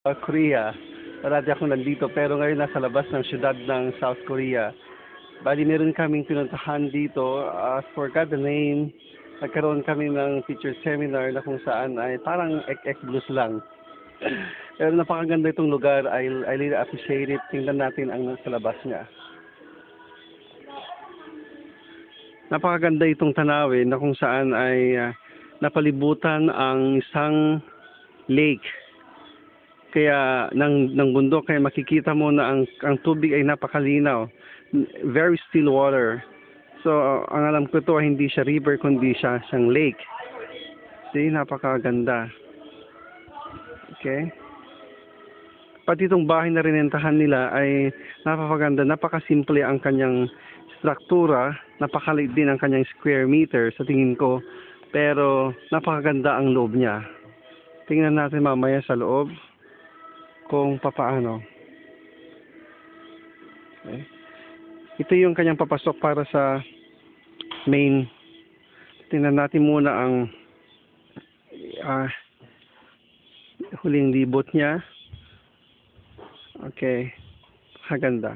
Korea. Parati ako nandito pero ngayon nasa labas ng syudad ng South Korea. Bali meron kaming pinuntahan dito. Forgot the name. Nagkaroon kami ng teacher seminar na kung saan ay parang ek-ek blues lang. Pero napakaganda itong lugar. I really appreciate it. Tingnan natin ang nasa labas niya. Napakaganda itong tanawin na kung saan ay napalibutan ang isang lake. Kaya ng bundok, kaya makikita mo na ang tubig ay napakalinaw. Very still water. So ang alam ko to hindi siya river kundi siyang lake. See, napakaganda. Okay? Pati itong bahay na rinentahan nila ay napakaganda, napakasimple ang kanyang struktura, napakaliit din ang kanyang square meter sa tingin ko, pero napakaganda ang loob niya. Tingnan natin mamaya sa loob kung papaano. Okay. Ito yung kanyang papasok para sa main. Tingnan natin muna ang huling libot niya. Okay. Maganda.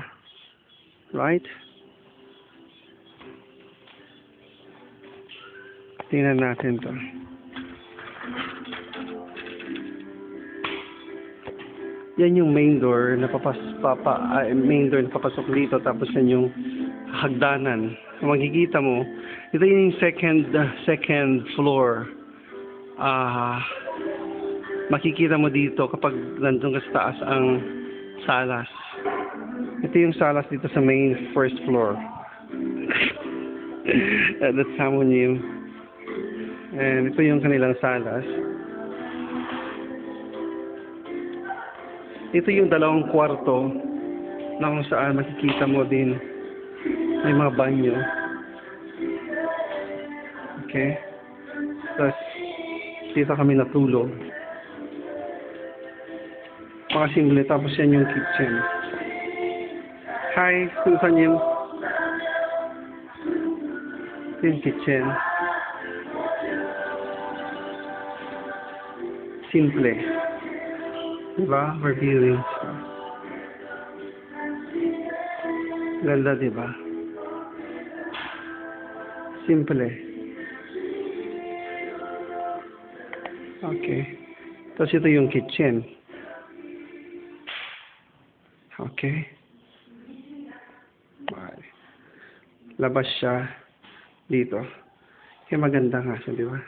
Right? Tingnan natin to. Yan yung main door na main door na papasok dito, tapos yan yung hagdanan. Kung makikita mo, ito yung second floor. Makikita mo dito kapag nandun ka sa taas ang salas. Ito yung salas dito sa main first floor. That's how new. And ito yung kanilang salas. Ito yung dalawang kwarto na kung saan makikita mo din may mga banyo. Okay? Tapos dito kami natulog. Makasimple. Tapos yan yung kitchen. Hi, Susan Yim. Ito yung kitchen. Simple. Diba? Reviewing stuff. Ganda, diba? Simple. Okay. Tapos ito yung kitchen. Okay. Labas siya dito. Kaya maganda nga siya, diba?